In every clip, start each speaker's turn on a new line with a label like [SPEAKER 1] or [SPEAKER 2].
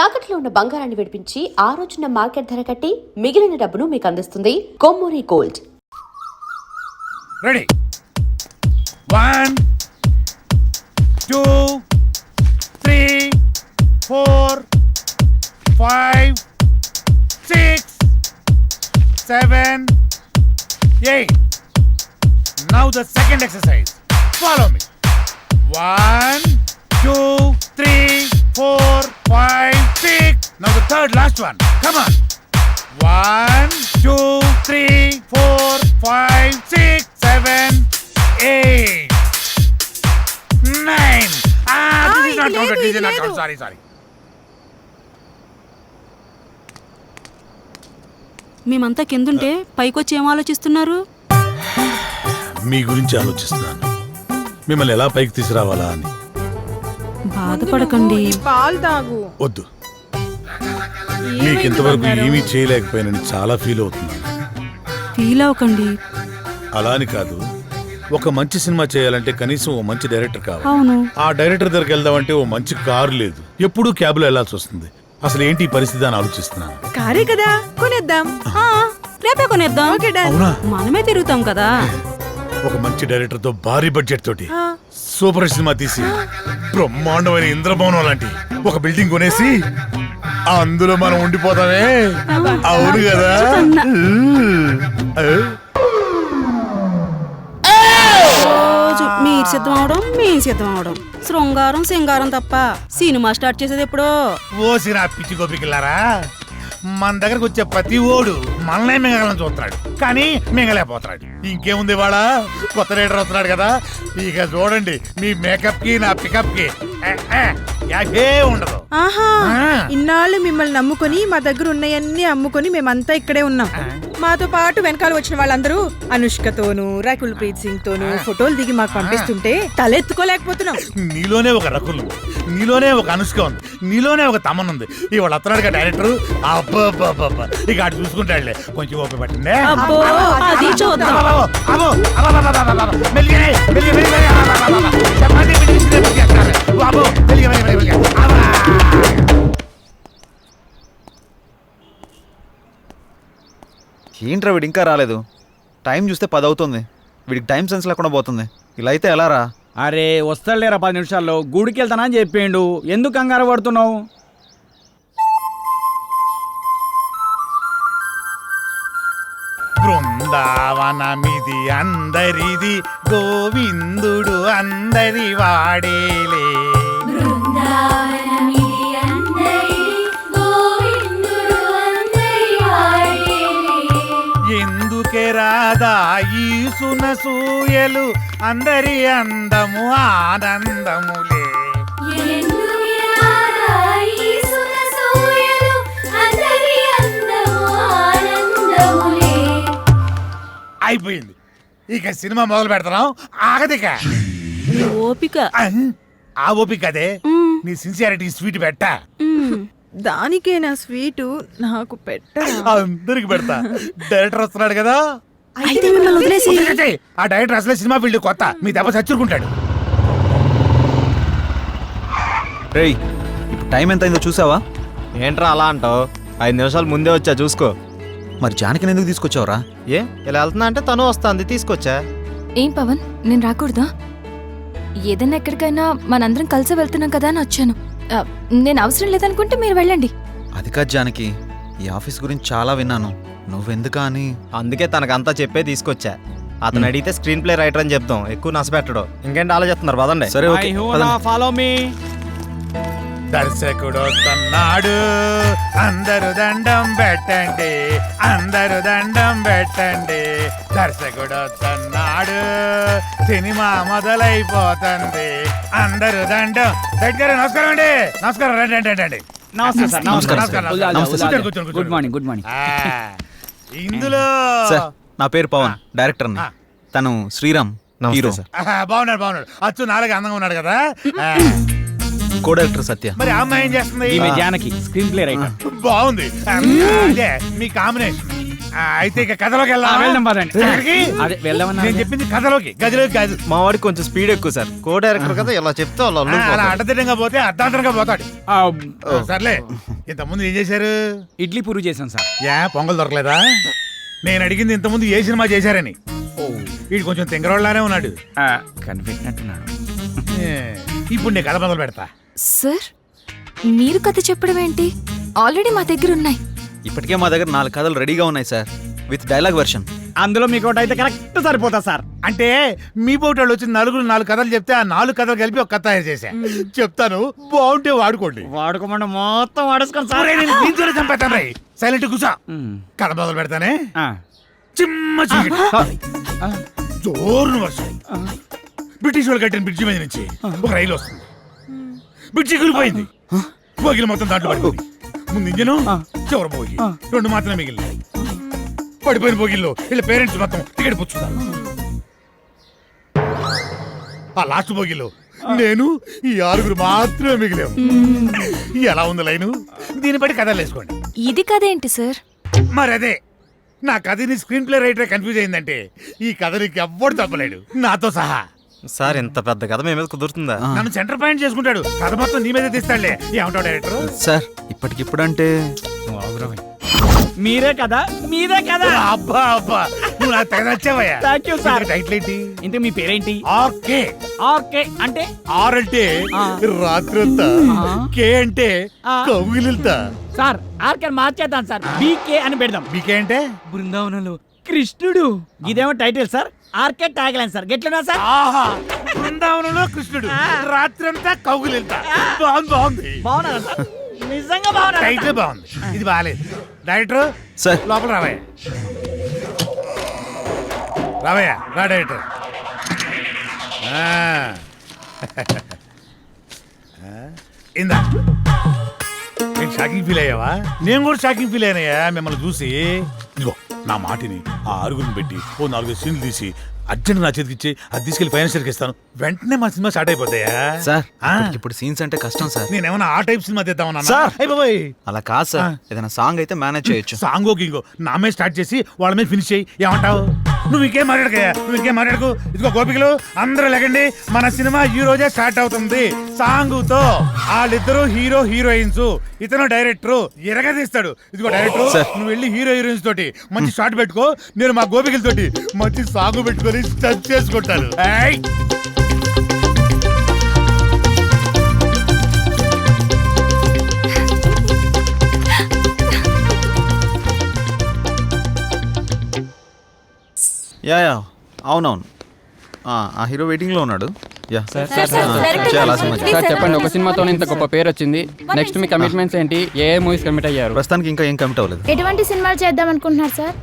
[SPEAKER 1] తాకట్లో ఉన్న బంగారాన్ని విడిపించి ఆ రోజున మార్కెట్ ధర కట్టి మిగిలిన డబ్బును మీకు అందిస్తుంది Kommuri gold.
[SPEAKER 2] Ready 1 2 3 4 5 6 7 8. Now the second exercise. Follow me. 1 2 3 4 5 6. Now the third last one. Come on. 1 2 3 4 5 6 7 8 9. This is not counted. This is not counted. Sorry.
[SPEAKER 3] మేమంతా కిందుంటే పైకొచ్చి ఏం ఆలోచిస్తున్నారు?
[SPEAKER 4] మీ గురించి ఆలోచిస్తున్నాను, మిమ్మల్ని ఎలా పైకి తీసుకురావాలా అని.
[SPEAKER 3] బాధపడకండి,
[SPEAKER 5] పాలు తాగు.
[SPEAKER 4] వద్దు, మీకు ఇంతవరకు ఏమీ చేయలేకపోయానని చాలా ఫీల్ అవుతున్నాను.
[SPEAKER 3] ఫీల్ అవ్వకండి.
[SPEAKER 4] అలా అని కాదు, ఒక మంచి సినిమా చేయాలంటే కనీసం ఓ మంచి డైరెక్టర్ కావాలి.
[SPEAKER 3] అవును,
[SPEAKER 4] ఆ డైరెక్టర్ దగ్గరికి వెళ్దామంటే ఓ మంచి కారు లేదు, ఎప్పుడూ క్యాబ్లో వెళ్లాల్సి వస్తుంది. అసలు ఏంటి ఈ పరిస్థితి అని ఆలోచిస్తున్నాను.
[SPEAKER 5] కారే కదా, కొనేద్దాం.
[SPEAKER 3] రేపే కొనేద్దాం.
[SPEAKER 4] అవునా?
[SPEAKER 3] మనమే తిరుగుతాం కదా.
[SPEAKER 4] ఒక మంచి డైరెక్టర్ తో భారీ బడ్జెట్ తోటి సూపర్ సినిమా తీసి బ్రహ్మాండమైన ఇంద్రభవనం లాంటి ఒక బిల్డింగ్ కొనేసి అందులో మనం ఉండిపోతామే. అవును కదా?
[SPEAKER 3] రోజు మీరు సిద్ధం అవడం, మేము సిద్ధం అవడం, శృంగారం సింగారం తప్ప సినిమా స్టార్ట్ చేసేది ఎప్పుడో.
[SPEAKER 2] ఓసిరా పిచ్చి గోపికిల్లారా, మన దగ్గరకు వచ్చే ప్రతి ఓడు మనల్నే మింగలని చూస్తున్నాడు, కానీ మింగలేకపోతున్నాడు. ఇంకేముంది, వాళ్ళ కొత్త రైడర్ వస్తున్నాడు కదా, ఇక చూడండి మీ మేకప్ కి నా పికప్ కి యాభే ఉండదు.
[SPEAKER 5] ఆహా, ఇన్నాళ్ళు మిమ్మల్ని నమ్ముకొని మా దగ్గర ఉన్నాయన్నీ అమ్ముకొని మేమంతా ఇక్కడే ఉన్నాం. మాతో పాటు వెనకాల వచ్చిన వాళ్ళందరూ అనుష్కతోను రకుల్ ప్రీత్ సింగ్ తోను ఫోటోలు దిగి మాకు పంపిస్తుంటే తలెత్తుకోలేకపోతున్నాం.
[SPEAKER 2] నీలోనే ఒక రకుల్ ఉంది, నీలోనే ఒక అనుష్క ఉంది, నీలోనే ఒక తమన్ ఉంది. ఇవాళ వస్తున్నాడు కదా డైరెక్టర్, అబ్బా ఇక అటు చూసుకుంటాడులే. కొంచెం ఓపిక పట్టిందే.
[SPEAKER 6] ఏంట్రా వీడు ఇంకా రాలేదు? టైం చూస్తే 10 అవుతుంది. వీడికి టైం సెన్స్ లేకుండా పోతుంది. ఇలా అయితే ఎలా రా?
[SPEAKER 7] అరే వస్తాడులేరా 10 నిమిషాల్లో. గుడికి వెళ్తానా అని చెప్పిండు, ఎందుకు కంగారు పడుతున్నావు?
[SPEAKER 2] బృందావనమిది అందరిది, గోవిందుడు అందరి వాడేలే. ఎందుకే రాదా ఈ సునసూయలు, అందరి అందము ఆనందములే. అయిపోయింది, ఇక సినిమా మొదలు పెడతాం. ఆగదిక
[SPEAKER 3] ఓపిక.
[SPEAKER 2] ఆ ఓపిక అదే, నీ సిన్సియారిటీ స్వీట్ పెట్టా.
[SPEAKER 5] దానికేనా స్వీటు? నాకు పెట్టరా?
[SPEAKER 2] అందరికి పెడతా. డైరెక్టర్ వస్తున్నాడు కదా,
[SPEAKER 3] అయితే మిమ్మల్ని వదిలేసి.
[SPEAKER 2] ఆ డైరెక్టర్ అసలే సినిమా ఫీల్డ్ కొత్త, మీ దెబ్బ చచ్చుకుంటాడు.
[SPEAKER 6] రేయ్, ఇప్పుడు టైం ఎంత అయిందో చూసావా?
[SPEAKER 8] ఏంట్రా అలా అంటావు? 5 నిమిషాలు ముందే వచ్చా, చూసుకో.
[SPEAKER 6] మరి జానకిని ఎందుకు తీసుకొచ్చావురా?
[SPEAKER 8] ఇలా వెళ్తున్నా అంటే తను వస్తుంది, తీసుకొచ్చా.
[SPEAKER 9] ఏం పవన్, నేను రాకూడదా? ఏదైనా ఎక్కడికైనా మనందరం కలిసి వెళ్తున్నాం కదా అని వచ్చాను. నేను అవసరం లేదనుకుంటే మీరు వెళ్ళండి.
[SPEAKER 6] అది కాదు జానకి, ఈ ఆఫీస్ గురించి చాలా విన్నాను, నువ్వెందుకా అని.
[SPEAKER 8] అందుకే తనకంతా చెప్పే తీసుకొచ్చా. అతను అడిగితే స్క్రీన్ ప్లే రైటర్ అని చెప్తాం, ఎక్కువ నష్టపెట్టడు. ఇంకేంటి ఆలోచిస్తున్నారు? పదండి.
[SPEAKER 6] సరే, ఓకే,
[SPEAKER 7] ఫాలో మీ.
[SPEAKER 2] దర్శకుడు వస్తున్నాడు, అందరు దండం పెట్టండి, అందరు దండం పెట్టండి. దర్శకుడు వస్తున్నాడు, సినిమా మొదలైపోతుంది, అందరు దండం. దగ్గర నమస్కారం అండి. నమస్కారం, రండి రండి.
[SPEAKER 7] నమస్తే సార్.
[SPEAKER 2] కూర్చోండి, కూర్చోండి.
[SPEAKER 7] Good morning. Good morning.
[SPEAKER 2] ఇందులో
[SPEAKER 6] సార్, నా పేరు పవన్, డైరెక్టర్ని. తను శ్రీరామ్, హీరో.
[SPEAKER 2] బాగున్నాడు. అచ్చు నాలుగు అందంగా ఉన్నాడు కదా.
[SPEAKER 6] కో డైరెక్టర్ సత్య.
[SPEAKER 2] మరి అమ్మాయి ఏం చేస్తుంది?
[SPEAKER 7] ఈమె జానకి, స్క్రీన్ ప్లే రైటర్.
[SPEAKER 2] బాగుంది, అదే మీ కాంబినేషన్. అయితే ఇక కథలోకి
[SPEAKER 7] వెళ్దాం పదండి.
[SPEAKER 2] ఎక్కడికి?
[SPEAKER 7] అదే వెళ్దామన్నా.
[SPEAKER 2] నేను చెప్పింది కథలోకి, గదిలోకి కాదు.
[SPEAKER 8] మా వాడికి కొంచెం స్పీడ్ ఎక్కువ సార్. కో డైరెక్టర్ కదా, ఇలా చెప్తే వాళ్ళు
[SPEAKER 2] అలా
[SPEAKER 8] అల్లుకుపోతారు.
[SPEAKER 2] అడ్డదిడ్డంగా పోతే అర్ధాంతరంగా పోతాడు.
[SPEAKER 7] ఆ,
[SPEAKER 2] సర్లే, ఇంతకుముందు ఏం చేశారు?
[SPEAKER 7] ఇడ్లీ పూరి చేశాను సార్.
[SPEAKER 2] పొంగల్ దొరకలేదా? నేను అడిగింది ఇంతకుముందు ఏ సినిమా చేశారని. వీడు కొంచెం తింగరోళ్ళలానే ఉన్నాడు.
[SPEAKER 7] కనిపెట్టినట్టున్నాడు.
[SPEAKER 2] ఇప్పుడు నేను కథ మొదలు పెడతా.
[SPEAKER 9] సార్ మీరు కథ చెప్పడం ఏంటి? ఆల్రెడీ మా దగ్గర ఉన్నాయి.
[SPEAKER 6] ఇప్పటికే మా దగ్గర 4 కథలు రెడీగా ఉన్నాయి సార్, విత్ డైలాగ్ వెర్షన్.
[SPEAKER 7] అందులో మీకు ఒకటి అయితే కరెక్ట్ సరిపోతా సార్.
[SPEAKER 2] అంటే మీ పోటాళ్ళు వచ్చి 4 కథలు చెప్తే ఆ 4 కథలు కలిపి ఒక కథ తయారు చేశా. చెప్తాను, బాగుంటే వాడుకోండి.
[SPEAKER 7] వాడుకోమంటే మొత్తం వాడేసుకోండి సార్.
[SPEAKER 2] దీంతోనే చంపేస్తాను రై. సైలెంట్ కూసా. కథ మొదలు పెడతానే. చిమ్మ చీకటి, జోరున వర్షం. బ్రిటిష్ వాళ్ళు కట్టిన బ్రిడ్జి మీద నుంచి ఒక రైలు వస్తుంది. బ్రిడ్జి కూలిపోయింది. బోగిలు మొత్తం దాంట్లో పడిపోయింది. ముందు ఇంజను, చివరి బోగి 2 మాత్రమే మిగిలినాయి. పడిపోయిన బోగిల్లో వీళ్ళ పేరెంట్స్ మొత్తం టికెట్ పుచ్చుతారు. ఆ లాస్ట్ బోగిలో నేను ఈ 6 మాత్రమే మిగిలేము. ఎలా ఉంది లైను? దీన్ని బట్టి కథలు వేసుకోండి.
[SPEAKER 9] ఇది కథ ఏంటి సార్?
[SPEAKER 2] మరి అదే, నా కథని స్క్రీన్ ప్లే రైటర్ కన్ఫ్యూజ్ అయిందంటే ఈ కథ నీకు ఎవ్వడు తప్పలేడు, నాతో సహా.
[SPEAKER 8] సార్ ఇంత పెద్ద కథ మీ మీద కుదురుతుందా?
[SPEAKER 2] నన్ను సెంటర్ పాయింట్ చేసుకుంటాడు. కథ మొత్తం నీ మీదే తీస్తాడులే. ఏమంటావు డైరెక్టర్?
[SPEAKER 6] సార్ ఇప్పటికిప్పుడంటే
[SPEAKER 7] మీరే కదా, మీరే కదా.
[SPEAKER 2] అబ్బా అబ్బా, నువ్వు నాకు తెగ నచ్చావయ్యా.
[SPEAKER 7] Thank you, sir.
[SPEAKER 2] టైటిల్ ఏంటి?
[SPEAKER 7] ఇంతకు మీ పేరేంటి?
[SPEAKER 2] ఆర్కే.
[SPEAKER 7] ఓకే అంటే
[SPEAKER 2] ఆర్ అంటే రాత్రంతా, కే అంటే కౌగిలింతా.
[SPEAKER 7] సార్ ఆర్కే మార్చేద్దాం సార్, బీకే అని పెడదాం.
[SPEAKER 2] బీకే అంటే
[SPEAKER 7] బృందావనంలో కృష్ణుడు. ఇదేమో title sir, RK tagline sir. గెట్లనా సార్?
[SPEAKER 2] ఆహా, బృందావనంలో కృష్ణుడు, రాత్రంతా కౌగిలింతా. బాగుంది.
[SPEAKER 7] బాగున్నారా సార్? నిజంగా బాగున్నారా?
[SPEAKER 2] టైటిల్ బాగుంది, ఇది బాగాలేదు. Director
[SPEAKER 6] sir.
[SPEAKER 2] లోపల రావయ్యా. రావయ్యా, రా డైరెక్టర్. ఇందా, నేను షాకింగ్ ఫీల్ అయ్యావా? నేను కూడా షాకింగ్ ఫీల్ అయినాయా మిమ్మల్ని చూసి. ఇదిగో నా మాటిని ఆ 6 పెట్టి ఓ 4 సీన్లు తీసి అర్జెంట్ నా చేతికి ఇచ్చి అది తీసుకెళ్లి ఫైనాన్షియల్కి ఇస్తాను. వెంటనే మా సినిమా స్టార్ట్ అయిపోతాయా?
[SPEAKER 6] సార్ ఇప్పుడు సీన్స్ అంటే కష్టం సార్.
[SPEAKER 2] నేనేమన్నా ఆ టైప్ సినిమా తీద్దామన్నా?
[SPEAKER 6] సార్.
[SPEAKER 2] అయిపోయి
[SPEAKER 6] అలా కాదు సార్, ఏదైనా సాంగ్ అయితే మేనేజ్ చేయొచ్చు.
[SPEAKER 2] సాంగో గింగో నా మీద స్టార్ట్ చేసి వాళ్ళ మీద ఫినిష్ చేయి. ఏమంటావు? నువ్వు ఇంకేం మాట్లాడకయ్యా, నువ్వు ఇంకేం మాట్లాడకు. ఇదిగో గోపికలు అందరూ లేకండి, మన సినిమా ఈ రోజే స్టార్ట్ అవుతుంది. సాంగుతో వాళ్ళిద్దరు హీరో హీరోయిన్స్, ఇతను డైరెక్టర్ ఎరగదీస్తాడు. ఇదిగో డైరెక్టర్, నువ్వు వెళ్ళి హీరో హీరోయిన్స్ తోటి మంచి షాట్ పెట్టుకో, నేను మా గోపికలతోటి మంచి సాంగ్ పెట్టుకొని స్టచ్ చేసుకుంటాను.
[SPEAKER 6] యా అవునవును, ఆ హీరో వెయిటింగ్ లో ఉన్నాడు. యా
[SPEAKER 9] సార్, డైరెక్టర్
[SPEAKER 10] సార్ చెప్పండి, ఒక సినిమాతో ఇంత గొప్ప పేరు వచ్చింది. నెక్స్ట్ మీ కమిట్మెంట్స్ ఏంటి? ఏ మూవీస్ కమిట్ అయ్యారు?
[SPEAKER 6] ప్రస్తుతానికి ఇంకా ఏం కమిట్ అవ్వలేదు.
[SPEAKER 11] ఎటువంటి సినిమాలు చేద్దాం అనుకుంటున్నారు sir?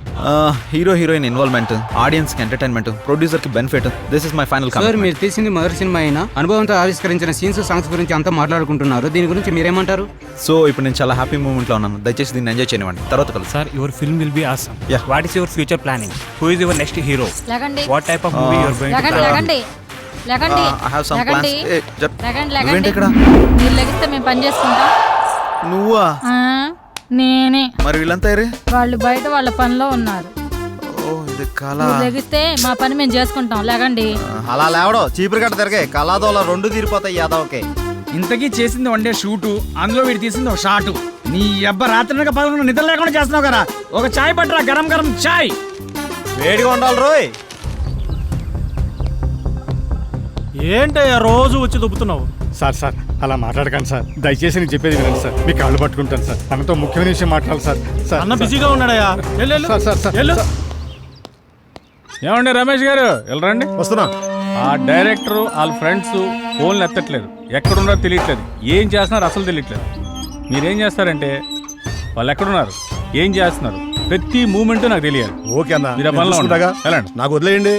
[SPEAKER 6] Hero heroine involvement, audience కి ఎంటర్టైన్మెంట్, ప్రొడ్యూసర్ కి benefit. This is my final
[SPEAKER 10] sir
[SPEAKER 6] commitment.
[SPEAKER 10] మీరు తీసింది మొదటి సినిమా అయినా అనుభవంతో ఆవిష్కరించిన సీన్స్, సాంగ్స్ గురించి అంతా మాట్లాడుకుంటున్నారు. దీని గురించి మీరేమంటారు?
[SPEAKER 6] సో ఇప్పుడు నేను చాలా హ్యాపీ మూమెంట్ లో ఉన్నాను. దయచేసి దీన్ని ఎంజాయ్ చేయనివ్వండి. తర్వాత కలుసు.
[SPEAKER 12] Sir, your film will be awesome.
[SPEAKER 6] Yeah.
[SPEAKER 12] What is your future planning? Who is your next hero?
[SPEAKER 11] లగండి
[SPEAKER 12] What type of movie you are going to
[SPEAKER 11] లగండి
[SPEAKER 12] plan?
[SPEAKER 11] లగండి లగండి
[SPEAKER 6] I have some
[SPEAKER 11] లగండి
[SPEAKER 6] plans.
[SPEAKER 11] లగండి
[SPEAKER 6] నువ్వేంటి
[SPEAKER 11] లగండి
[SPEAKER 6] ఇక్కడ?
[SPEAKER 11] మీరు లెగిస్తే మేము పని చేసుకుంటాం.
[SPEAKER 6] నువ్వా?
[SPEAKER 11] ఆ, నేనే.
[SPEAKER 6] మరి వీళ్ళంతా ఏరే?
[SPEAKER 11] వాళ్ళు బయట వాళ్ళ పనిలో ఉన్నారు.
[SPEAKER 6] ఓ ఇది కళ.
[SPEAKER 11] మీరు లెగిస్తే మా పని మేము చేసుకుంటాం. లగండి.
[SPEAKER 8] అలా లేవడం చీపురు గట్ట తిరగే కళాదోళ 2 తీరిపోతాయి యాదవ్కే.
[SPEAKER 7] ఇంతకీ చేసింది 1 డే షూటు, అందులో వీడు తీసింది ఒక షాటు. నీ అబ్బ రాత్రి 11 నిద్ర లేకుండా చేస్తున్నావు కదా. ఒక చాయ్ పట్టరా, గరం గరం చాయ్.
[SPEAKER 8] వేడిగా ఉండాలి రోయ్.
[SPEAKER 12] ఏంటయ్యా రోజు వచ్చి దుబ్బుతున్నావు?
[SPEAKER 13] సార్ అలా మాట్లాడకండి సార్, దయచేసి నేను చెప్పేది వినండి సార్. మీ కాళ్ళు పట్టుకుంటాను సార్, అన్నతో ముఖ్యమైన విషయం మాట్లాడాలి సార్.
[SPEAKER 12] అన్న బిజీగా ఉన్నాడయ్యా.
[SPEAKER 13] సార్.
[SPEAKER 12] ఏమండి రమేష్ గారు, వెళ్ళరండి. వస్తున్నా. ఆ డైరెక్టర్ వాళ్ళ ఫ్రెండ్స్ ఫోన్లు ఎత్తట్లేదు, ఎక్కడున్నారో తెలియట్లేదు, ఏం చేస్తున్నారు అసలు తెలియట్లేదు. మీరేం చేస్తారంటే వాళ్ళు ఎక్కడున్నారు, ఏం చేస్తున్నారు, ప్రతి మూమెంట్ నాకు తెలియాలి.
[SPEAKER 13] ఓకే అన్న,
[SPEAKER 12] మీరు ఆ పనిలో ఉండండి. వెళ్ళండి.
[SPEAKER 13] నాకు వదిలేయండి.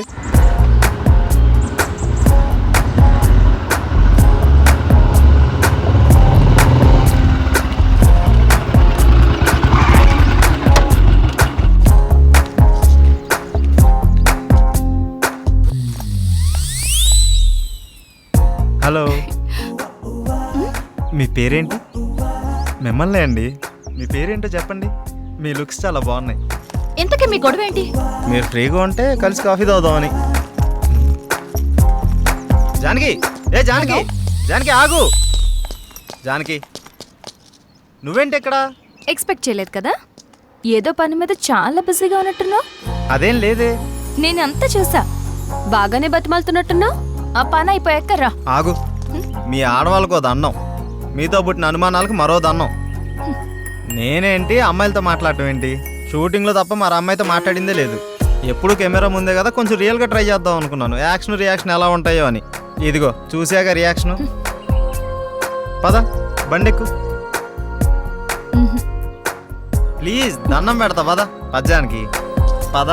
[SPEAKER 8] హలో, మీ పేరేంటి? మిమ్మల్ని అండి. మీ పేరేంటో చెప్పండి. మీ లుక్స్ చాలా బాగున్నాయి.
[SPEAKER 9] ఇంతకీ మీ గొడవ ఏంటి?
[SPEAKER 8] మీరు ఫ్రీగా ఉంటే కలిసి కాఫీ తాగుదామని. జానకి, ఏ జానకి, జానకి ఆగు. జానకి, నువ్వేంటి ఇక్కడ?
[SPEAKER 9] ఎక్స్పెక్ట్ చేయలేదు కదా? ఏదో పని మీద చాలా బిజీగా ఉన్నట్టున్నావు.
[SPEAKER 8] అదేం లేదే.
[SPEAKER 9] నేను అంతా చూసా. బాగానే బతిమాలుతున్నట్టున్నావు. ఆ పని అయిపోయాక రా.
[SPEAKER 8] ఆగు. మీ ఆడవాళ్ళకు ఓ దండం, మీతో పుట్టిన అనుమానాలకు మరో దండం. నేనేంటి అమ్మాయిలతో మాట్లాడటం ఏంటి? షూటింగ్లో తప్ప మరి అమ్మాయితో మాట్లాడిందే లేదు. ఎప్పుడు కెమెరా ముందే కదా, కొంచెం రియల్గా ట్రై చేద్దాం అనుకున్నాను. యాక్షన్ రియాక్షన్ ఎలా ఉంటాయో అని. ఇదిగో చూసాక రియాక్షను. పద బండెక్కు ప్లీజ్, దండం పెడతా పద. పద్యానికి పద.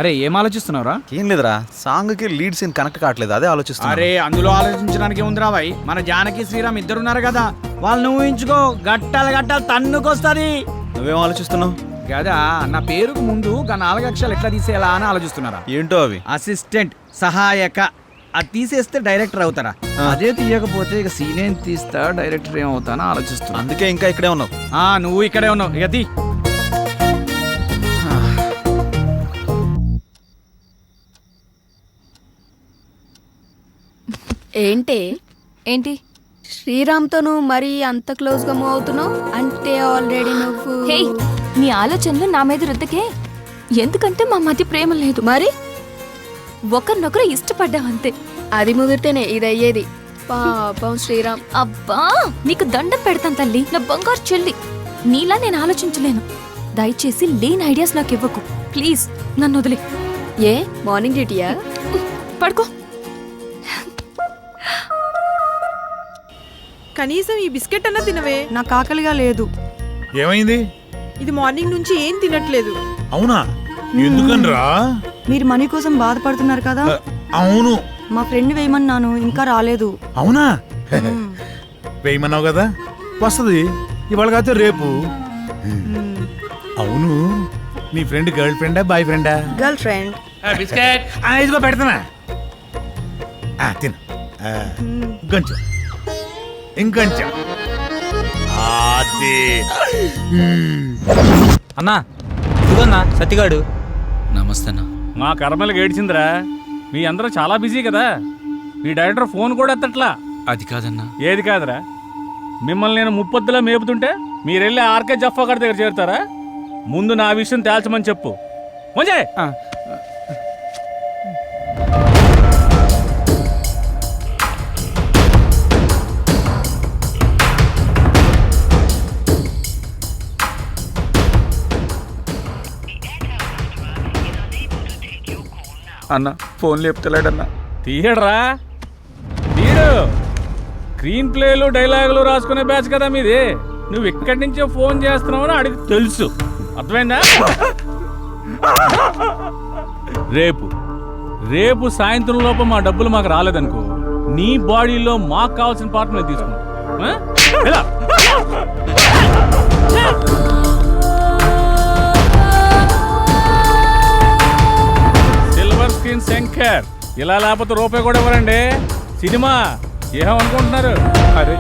[SPEAKER 7] అరే ఏం ఆలోచిస్తున్నావురా?
[SPEAKER 6] ఏం లేదురా, సాంగ్కి లీడ్ సీన్ కనెక్ట్ కావట్లేదు, అదే ఆలోచిస్తున్నా.
[SPEAKER 7] అరే అందులో ఆలోచించడానికి ఏముందిరా భాయ్, మన జానకి శ్రీరామ్ ఇద్దరున్నారు కదా, వాళ్ళని ఊహించుకో. గట్టాలు తన్నుకొస్తుంది.
[SPEAKER 6] నువ్వేం ఆలోచిస్తున్నావు?
[SPEAKER 7] కదా నా పేరుకు ముందు 4 అక్షరాలు ఎట్లా తీసేయాలా అని ఆలోచిస్తున్నారా?
[SPEAKER 6] ఏంటో అవి?
[SPEAKER 7] అసిస్టెంట్, సహాయక. అది తీసేస్తే డైరెక్టర్ అవుతారా? అదే తీయకపోతే ఇక సీన్ ఏం తీస్తా, డైరెక్టర్ ఏమవుతానో ఆలోచిస్తున్నా.
[SPEAKER 6] అందుకే ఇంకా ఇక్కడే ఉన్నావు.
[SPEAKER 7] నువ్వు ఇక్కడే ఉన్నావు. ఇక తీ.
[SPEAKER 9] ఏంటి
[SPEAKER 3] శ్రీరామ్తో నువ్వు మరీ అంత క్లోజ్గా మూవ్ అవుతున్నావు అంటే ఆల్రెడీ నువ్వు.
[SPEAKER 9] హే, నీ ఆలోచనలు నా మీద రుద్దకే. ఎందుకంటే మా మధ్య ప్రేమ లేదు.
[SPEAKER 3] మరి
[SPEAKER 9] ఒకరినొకరు ఇష్టపడ్డామంతే.
[SPEAKER 3] అది ముదిరితేనే ఇది అయ్యేది. పాపం శ్రీరామ్.
[SPEAKER 9] అబ్బా, నీకు దండం పెడతాను తల్లి, నా బంగారు చెల్లి. నీలా నేను ఆలోచించలేను. దయచేసి లేని ఐడియాస్ నాకు ఇవ్వకు ప్లీజ్. నన్ను వదిలే.
[SPEAKER 3] ఏ మార్నింగ్ డ్యూటీయా?
[SPEAKER 9] పడుకో.
[SPEAKER 5] కనీసం ఈ బిస్కెట్ అన్నా తినవే.
[SPEAKER 3] నాకు ఆకలిగా లేదు.
[SPEAKER 2] ఏమైంది?
[SPEAKER 5] ఇది మార్నింగ్ నుంచి ఏం తినట్లేదు.
[SPEAKER 2] అవునా? ఎందుకనరా?
[SPEAKER 3] మీరు మనీ కోసం బాధపడుతున్నారు కదా.
[SPEAKER 2] అవును.
[SPEAKER 3] మా ఫ్రెండ్ వేయమన్నాను, ఇంకా రాలేదు.
[SPEAKER 2] అవునా? వేయమన్నావు కదా, వస్తుంది ఇవాళ కాదు రేపు. అవును, నీ ఫ్రెండ్ గర్ల్ ఫ్రెండా బాయ్ ఫ్రెండా?
[SPEAKER 3] Girl friend.
[SPEAKER 2] బిస్కెట్ ఇదిగో పెడతానా, తిను. ఇంకొంచెం ఇంకొంచెం.
[SPEAKER 8] అన్నా ఇదిగోన్నా సత్తిగాడు.
[SPEAKER 7] నమస్తే అన్న.
[SPEAKER 12] మా కర్మలకు ఏడ్చిందిరా. మీ అందరూ చాలా బిజీ కదా, మీ డైరెక్టర్ ఫోన్ కూడా ఎత్తట్లా.
[SPEAKER 7] అది కాదన్నా.
[SPEAKER 12] ఏది కాదురా? మిమ్మల్ని నేను ముప్పొద్దులా మేపుతుంటే మీరెళ్ళి ఆర్కే జఫా గారి దగ్గర చేరుతారా? ముందు నా విషయం తేల్చమని చెప్పు. మంచి
[SPEAKER 7] అన్న ఫోన్ లేపుతలేడన్నా.
[SPEAKER 12] తీయడరా తీయడు. స్క్రీన్ ప్లేలు డైలాగులు రాసుకునే బ్యాచ్ కదా మీది. నువ్వు ఇక్కడి నుంచే ఫోన్ చేస్తున్నావని అడిగి తెలుసు. అర్థమైందా? రేపు సాయంత్రం లోపు మా డబ్బులు మాకు రాలేదనుకో, నీ బాడీలో మాకు కావాల్సిన పార్ట్ మేము తీసుకుంటాం. Silver screen Shankar. ఇలా లేకపోతే రూపాయి కూడా ఇవ్వరండి. సినిమా ఏమనుకుంటున్నారు?
[SPEAKER 7] అరే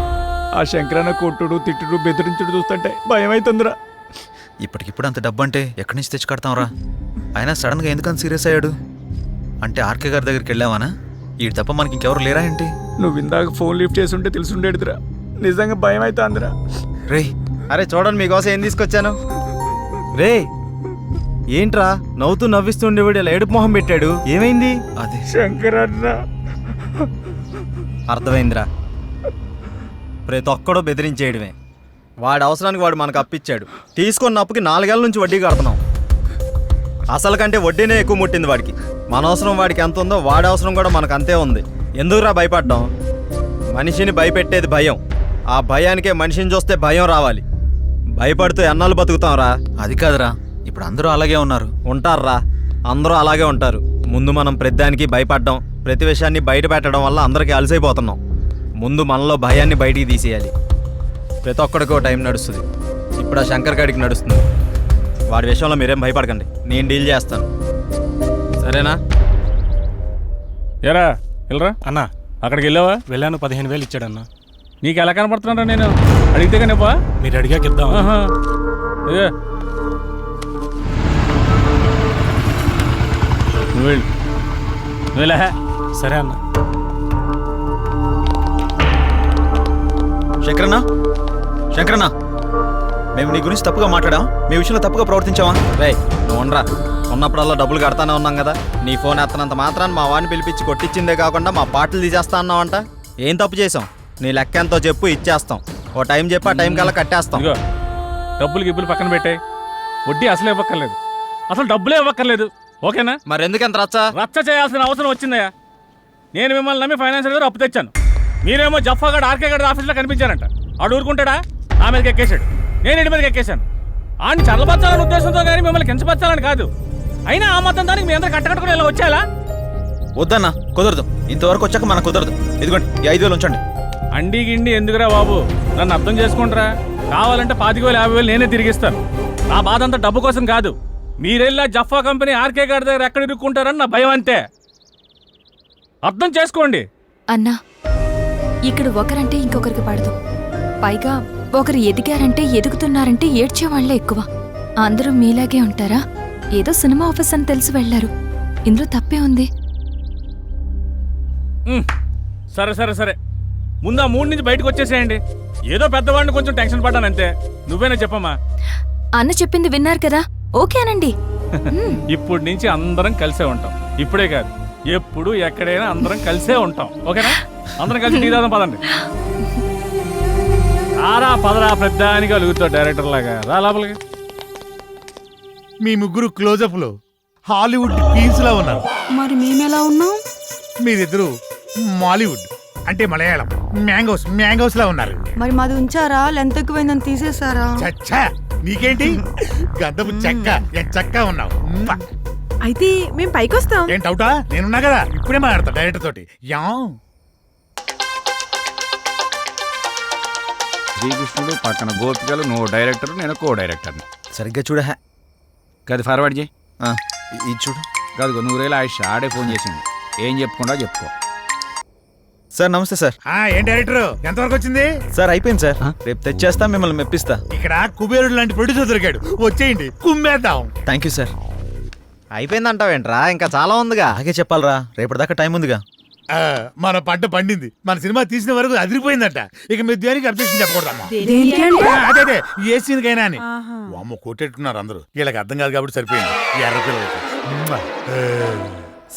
[SPEAKER 7] ఆ శంకరన్న కొట్టుడు తిట్టుడు బెదిరించుడు చూస్తుంటే భయం అవుతుందిరా.
[SPEAKER 6] ఇప్పటికిప్పుడు అంత డబ్బు అంటే ఎక్కడి నుంచి తెచ్చి కడతాంరా? అయినా సడన్గా ఎందుకంత సీరియస్ అయ్యాడు? అంటే ఆర్కే గారి దగ్గరికి వెళ్ళావానా? ఈ తప్ప మనకి ఇంకెవరు లేరా ఏంటి?
[SPEAKER 7] నువ్వు ఇందాక ఫోన్ లిఫ్ట్ చేసి ఉంటే తెలుసుండేదిరా. నిజంగా భయం అవుతుందిరా.
[SPEAKER 6] రే
[SPEAKER 8] అరే చూడండి మీకోసం ఏం తీసుకొచ్చాను. రే ఏంట్రా నవ్వుతూ నవ్విస్తూ ఉండేవాడు ఇలా ఏడుపు మొహం పెట్టాడు? ఏమైంది?
[SPEAKER 6] అదే
[SPEAKER 7] శంకరన్న.
[SPEAKER 8] అర్థమైందిరా, ప్రతి ఒక్కడో బెదిరించేయడమే. వాడి అవసరానికి వాడు మనకు అప్పిచ్చాడు. తీసుకున్న అప్పుకి 4 ఏళ్ళ నుంచి వడ్డీ కడుతున్నాం. అసలు కంటే వడ్డీనే ఎక్కువ ముట్టింది వాడికి. మన అవసరం వాడికి ఎంత ఉందో వాడి అవసరం కూడా మనకు అంతే ఉంది. ఎందుకురా భయపడ్డాం? మనిషిని భయపెట్టేది భయం. ఆ భయానికే మనిషిని చూస్తే భయం రావాలి. భయపడుతూ ఎన్నాళ్ళు బతుకుతాంరా?
[SPEAKER 6] అది కాదురా, ఇప్పుడు అందరూ అలాగే ఉన్నారు.
[SPEAKER 8] ఉంటారా? అందరూ అలాగే ఉంటారు. ముందు మనం ప్రతిదానికి భయపడ్డాం, ప్రతి విషయాన్ని బయట పెట్టడం వల్ల అందరికీ అలసైపోతున్నాం. ముందు మనలో భయాన్ని బయటికి తీసేయాలి. ప్రతి ఒక్కడికో టైం నడుస్తుంది. ఇప్పుడు ఆ శంకర్ గాడికి నడుస్తుంది. వాడి విషయంలో మీరేం భయపడకండి, నేను డీల్ చేస్తాను. సరేనా?
[SPEAKER 12] ఎరా వెళ్ళరా
[SPEAKER 13] అన్నా
[SPEAKER 12] అక్కడికి వెళ్ళావా?
[SPEAKER 13] వెళ్ళాను, 15,000 ఇచ్చాడన్నా.
[SPEAKER 12] నీకు ఎలా కనపడుతున్నారా నేను అడిగితే కనివ్వా?
[SPEAKER 13] మీరు అడిగాక ఇద్దాం.
[SPEAKER 12] ఆహా. ఏ. నువ్వు వెళ్ళు. నువ్వు వెళ్ళా.
[SPEAKER 13] సరే అన్న.
[SPEAKER 6] శంకరన్న, శంకరన్న, మేము నీ గురించి తప్పుగా మాట్లాడాం, మీ విషయంలో తప్పుగా ప్రవర్తించావా?
[SPEAKER 8] రే నువ్వు ఉండరా, ఉన్నప్పుడల్లా డబ్బులు కడతానే ఉన్నాం కదా. నీ ఫోన్ ఎత్తనంత మాత్రాన్ని మా వాడిని పిలిపించి కొట్టించిందే కాకుండా మా పాటలు తీసేస్తా అన్నావంట. ఏం తప్పు చేసాం? నీ లెక్క ఎంతో చెప్పు, ఇచ్చేస్తాం. ఓ టైం చెప్పి ఆ టైం కల్లా కట్టేస్తాం.
[SPEAKER 12] ఇదిగో డబ్బులు గిబ్బులు పక్కన పెట్టాయి, వడ్డీ అసలు ఇవ్వక్కర్లేదు, అసలు డబ్బులే ఇవ్వక్కర్లేదు. ఓకేనా?
[SPEAKER 8] మరి ఎందుకంత రచ్చ?
[SPEAKER 12] రచ్చ చేయాల్సిన అవసరం వచ్చిందయ్యా. నేను మిమ్మల్ని నమ్మి ఫైనాన్షియల్ గారు అప్పు తెచ్చాను. మీరేమో జఫాగడ్ ఆర్కే గడ్ ఆఫీస్లో కనిపించారంట. ఆడు ఊరుకుంటాడా? నా మీదకి ఎక్కేశాడు, నేను ఇంటి మీదకి ఎక్కేశాను. ఆడిని చల్లబచ్చాలని ఉద్దేశంతో కానీ మిమ్మల్ని కించపరచాలని కాదు. అయినా ఆ మొత్తం దానికి మీ అందరూ కట్టకట్టుకుని ఇలా వచ్చేలా?
[SPEAKER 6] వద్దన్నా, కుదరదు. ఇంతవరకు వచ్చాక మనకు కుదరదు. ఇదిగోండి ఈ 5,000 ఉంచండి.
[SPEAKER 12] అండి గిండి ఎందుకురా బాబు, నన్ను అర్థం చేసుకుంటారా? కావాలంటే 25,000 50,000 నేనే తిరిగిస్తాను. నా బాధ అంతా డబ్బు కోసం కాదు. మీరెళ్ళా జఫా కంపెనీ ఆర్కే గారి దగ్గర ఎక్కడ ఇరుక్కుంటారని నా భయం అంతే. అర్థం చేసుకోండి.
[SPEAKER 9] అన్నా, ఇక్కడ ఒకరంటే ఇంకొకరికి పడదు. పైగా ఒకరు ఎదిగారంటే ఎదుగుతున్నారంటే ఏడ్చేవాళ్లే ఎక్కువ. అందరూ మీలాగే ఉంటారా? ఏదో సినిమా ఆఫీస్ అని తెలిసి వెళ్లారు, ఇందులో తప్పే ఉంది.
[SPEAKER 12] సరే సరే సరే, ముందు ఆ 3 నుంచి బయటకు వచ్చేసేయండి. ఏదో పెద్దవాడిని కొంచెం టెన్షన్ పడ్డానంతే. నువ్వేనా చెప్పమ్మా?
[SPEAKER 9] అన్న చెప్పింది విన్నారు కదా, ఓకే అనండి.
[SPEAKER 12] ఇప్పటి నుంచి అందరం కలిసే ఉంటాం. ఇప్పుడే కాదు, ఎప్పుడు ఎక్కడైనా అందరం కలిసే ఉంటాం. ఓకేనా? అందరం కలిసి టీ తాగుదాం పదండి. రారా పదరా, పెద్దానికి అలుగుతావు డైరెక్టర్ లాగా. రా లోపలికి.
[SPEAKER 2] మీ ముగ్గురు క్లోజప్ లో హాలీవుడ్ క్వీన్స్ లా ఉన్నారు.
[SPEAKER 3] మరి మేమెలా ఉన్నాం?
[SPEAKER 2] మీరిద్దరు మాలీవుడ్ అంటే మలయాళం మ్యాంగోస్ లా ఉన్నారు.
[SPEAKER 5] మరి మాది ఉంచారా? లెంత్ ఎక్కువైందని తీసేసారా?
[SPEAKER 2] చచ్చా, నీకేంటి గద్దపు చెక్క చెక్క ఉన్నావు.
[SPEAKER 5] అయితే మేము పైకి వస్తాం.
[SPEAKER 2] ఏం డౌటా? నేనున్నా కదా, ఇప్పుడే మాట్లాడతా డైరెక్టర్ తోటి. యా
[SPEAKER 7] శ్రీకృష్ణుడు పక్కన గోపికలు, నువ్వు డైరెక్టర్, నేను కో డైరెక్టర్ని.
[SPEAKER 6] సరిగ్గా చూడ.
[SPEAKER 7] గది ఫార్వర్డ్ చేయి.
[SPEAKER 6] ఇది చూడు.
[SPEAKER 7] కాదు, 100 ఆయుష్ ఆడే ఫోన్ చేసింది. ఏం చెప్పుకుండా చెప్పుకో.
[SPEAKER 6] సార్ నమస్తే సార్.
[SPEAKER 2] ఏం డైరెక్టర్, ఎంతవరకు వచ్చింది?
[SPEAKER 6] సార్ అయిపోయింది సార్, రేపు తెచ్చేస్తా, మిమ్మల్ని మెప్పిస్తా.
[SPEAKER 2] ఇక్కడ కుబేరుడు లాంటి ప్రొడ్యూసర్ దొరికాడు, వచ్చేయండి కుమ్మేద్దాం.
[SPEAKER 6] Thank you sir.
[SPEAKER 8] అయిపోయిందంటావేంట్రా? ఇంకా చాలా ఉందిగా.
[SPEAKER 6] అలాగే చెప్పాలరా, రేపటిదాకా టైం ఉందిగా.
[SPEAKER 2] మన పంట పండింది, మన సినిమా తీసిన వరకు అదిరిపోయిందట. ఇక మీరు దేనికి అబ్జెక్షన్ చెప్పకూడదమ్మా. అదే ఏ సీన్కైనా అని. అమ్మ కొట్టేట్టున్నారు అందరూ, వీళ్ళకి అర్థం కాదు కాబట్టి సరిపోయింది. ఎర్ర పిల్లలకి.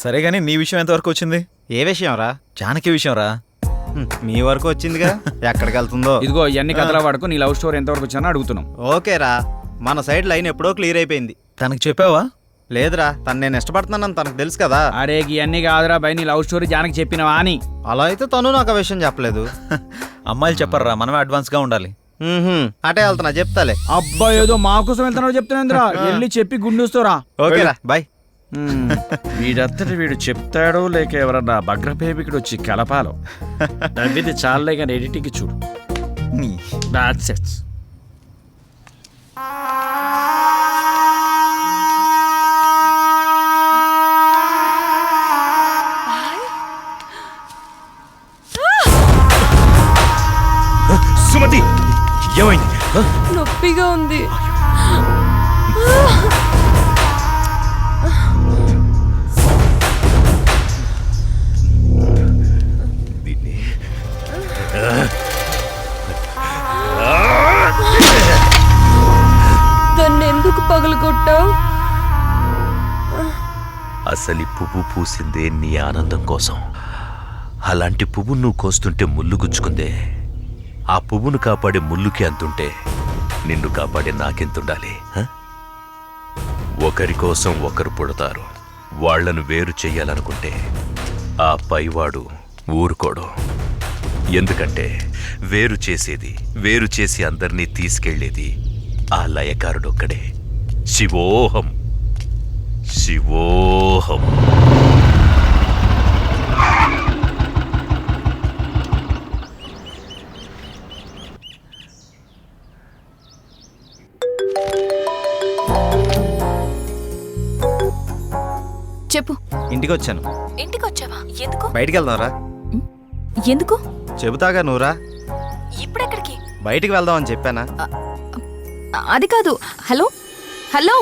[SPEAKER 6] సరే గానీ నీ విషయం ఎంతవరకు వచ్చింది?
[SPEAKER 8] ఏ విషయం రా?
[SPEAKER 6] జానకి విషయం రా.
[SPEAKER 8] మీ వరకు వచ్చిందిగా, ఎక్కడికి వెళ్తుందో.
[SPEAKER 7] ఇదిగో ఇవన్నీ కథల వాడుకో. నీ లవ్ స్టోరీ ఎంతవరకు వచ్చానో అడుగుతున్నాం.
[SPEAKER 8] ఓకేరా, మన సైడ్ లైన్ ఎప్పుడో క్లియర్ అయిపోయింది.
[SPEAKER 6] తనకు చెప్పావా?
[SPEAKER 8] లేదురా, తను నేను ఇష్టపడుతున్నానని తనకు తెలుసు కదా.
[SPEAKER 7] అరే ఇవన్నీ కాదురా బై, నీ లవ్ స్టోరీ జానకి చెప్పినవా అని.
[SPEAKER 8] అలా అయితే తను నాకు ఆ విషయం చెప్పలేదు.
[SPEAKER 6] అమ్మాయిలు చెప్పరా, మనమే అడ్వాన్స్ గా ఉండాలి.
[SPEAKER 8] అటే వెళ్తున్నా, చెప్తాలే.
[SPEAKER 7] అబ్బా ఏదో మా కోసం వెళ్తున్నాడు చెప్తున్నా. వెళ్ళి చెప్పి గుండూస్తోరా.
[SPEAKER 8] ఓకేరా బాయ్.
[SPEAKER 7] వీడంతటి వీడు చెప్తాడో లేక ఎవరన్నా భగ్రపేమికుడు వచ్చి కలపాలో. నవ్వింది చాలే కానీ ఎడిటింగ్ చూడు.
[SPEAKER 4] సుమతి, ఏమైంది?
[SPEAKER 9] నొప్పిగా ఉంది. దాన్నెందుకు పగలగొట్టావు?
[SPEAKER 14] అసలు పువ్వు పూసిందే నీ ఆనందం కోసం. అలాంటి పువ్వు నువ్వు కోస్తుంటే ముళ్ళు గుచ్చుకుందే. ఆ పువ్వును కాపాడే ముళ్ళుకి అంతుంటే నిన్ను కాపాడే నాకెంతుండాలి? ఒకరి కోసం ఒకరు పుడతారు. వాళ్లను వేరు చెయ్యాలనుకుంటే ఆ పైవాడు ఊరుకోడు. ఎందుకంటే వేరు చేసి అందరినీ తీసుకెళ్లేది ఆ లయకారుడొక్కడే. శివోహం శివోహం.
[SPEAKER 9] చెప్పు.
[SPEAKER 8] ఇంటికి వచ్చాను.
[SPEAKER 9] ఇంటికి వచ్చావా? ఎందుకు?
[SPEAKER 8] బయటికి వెళ్దాంరా.
[SPEAKER 9] ఎందుకు?
[SPEAKER 8] చెబుతాగా, నువ్వురా.
[SPEAKER 9] ఇప్పుడెక్కడికి?
[SPEAKER 8] బయటికి వెళ్దామని చెప్పానా?
[SPEAKER 9] అది కాదు. హలో హలో,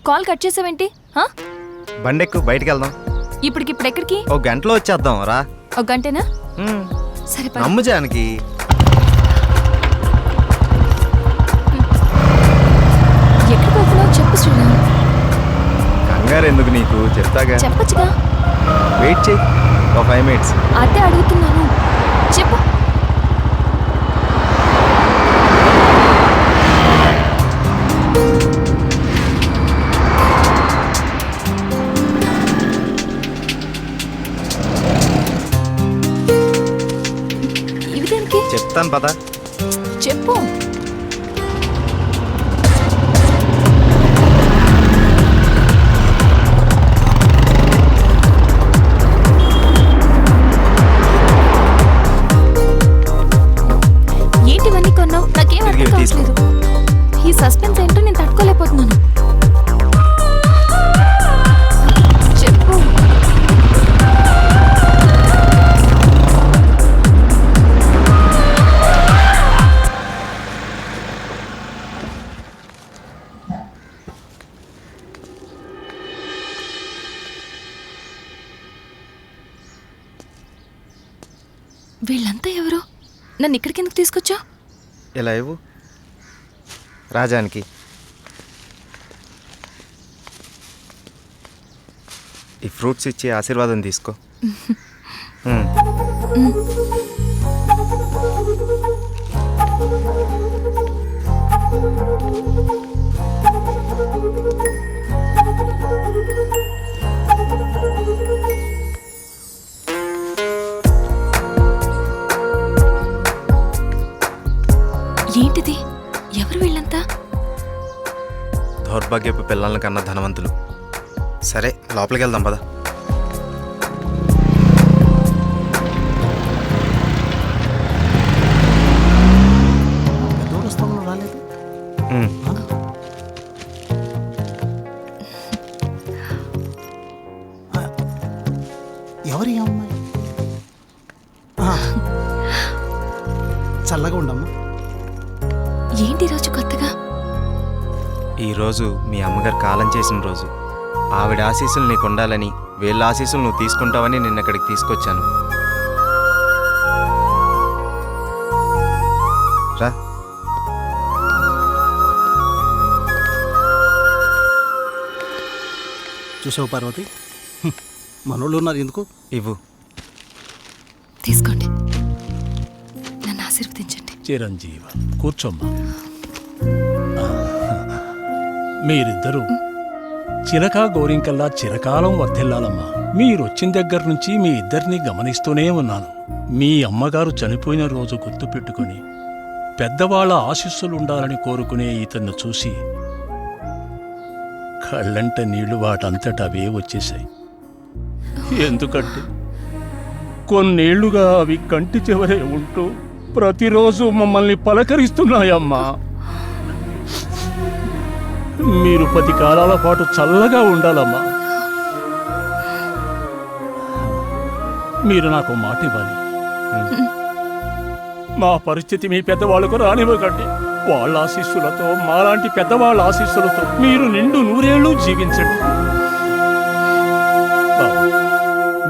[SPEAKER 9] కాల్ కట్ చేసావేంటి?
[SPEAKER 8] బండెక్కు, బయటికి వెళ్దాం.
[SPEAKER 9] ఇప్పటికిప్పుడు ఎక్కడికి?
[SPEAKER 8] ఓ గంటలో వచ్చేద్దాం రా.
[SPEAKER 9] ఒక గంటేనా? సరే పద.
[SPEAKER 8] నమ్ము జానకి.
[SPEAKER 9] ఎక్కడికి వెళ్తున్నావు చెప్పు శ్రీరామ్.
[SPEAKER 8] కంగారు ఎందుకు నీకు, చెప్తాగా.
[SPEAKER 9] చెప్పచ్చుగా.
[SPEAKER 8] వెయిట్ చేయి, ఒక 5 minutes.
[SPEAKER 9] అదే అడుగుతున్నాను, చెప్పు. ఇవి దేనికి?
[SPEAKER 8] చెప్తాను పద.
[SPEAKER 9] చెప్పు. ఏంటివన్నీ కొన్నావు? నాకేం అర్థం కావట్లేదు. ఈ సస్పెన్స్ ఏంటో నేను తట్టుకోలేకపోతున్నాను. చెప్పు. వీళ్ళంతా ఎవరు? నన్ను ఇక్కడికి ఎందుకు తీసుకొచ్చా?
[SPEAKER 8] ఇలా ఇవ్వు రాజానికి. ఈ ఫ్రూట్స్ ఇచ్చి ఆశీర్వాదం తీసుకో.
[SPEAKER 9] ఏంటిది? ఎవరు వీళ్ళంతా?
[SPEAKER 8] దౌర్భాగ్యపు పిల్లల కన్నా ధనవంతులు. సరే లోపలికి వెళ్దాం పద.
[SPEAKER 15] ఎవరి అమ్మాయి? చల్లగా ఉండమ్మా.
[SPEAKER 9] ఏంటి రోజు కొత్తగా?
[SPEAKER 8] ఈరోజు మీ అమ్మగారు కాలం చేసిన రోజు. ఆవిడ ఆశీస్సులు నీకు ఉండాలని, వీళ్ళ ఆశీస్సులు నువ్వు తీసుకుంటావని నిన్న ఇక్కడికి తీసుకొచ్చాను. రా.
[SPEAKER 15] చూసావు పార్వతి, మనోళ్ళు ఉన్నారు ఎందుకు?
[SPEAKER 8] ఇవ్వు.
[SPEAKER 9] తీసుకోండి, నన్ను ఆశీర్వదించండి.
[SPEAKER 12] చిరంజీవ కూర్చోమ్మా. మీరిద్దరూ చిలక గోరింకల్లా చిరకాలం వర్ధిల్లాలమ్మా. మీరొచ్చిన దగ్గర నుంచి మీ ఇద్దరిని గమనిస్తూనే ఉన్నాను. మీ అమ్మగారు చనిపోయిన రోజు గుర్తు పెట్టుకుని పెద్దవాళ్ల ఆశీస్సులుండాలని కోరుకునే ఇతన్ని చూసి కళ్ళంట నీళ్లు వాటంతట అవే వచ్చేశాయి. ఎందుకంటే కొన్నేళ్లుగా అవి కంటి చివరే ఉంటూ ప్రతిరోజు మమ్మల్ని పలకరిస్తున్నాయమ్మా. మీరు 10 కాలాల పాటు చల్లగా ఉండాలమ్మా. మీరు నాకు మాట ఇవ్వాలి. మా పరిస్థితి మీ పెద్దవాళ్ళకు రానివ్వకండి. వాళ్ళ ఆశీస్సులతో, మాలాంటి పెద్దవాళ్ళ ఆశీస్సులతో మీరు నిండు 100 ఏళ్ళు జీవించండి.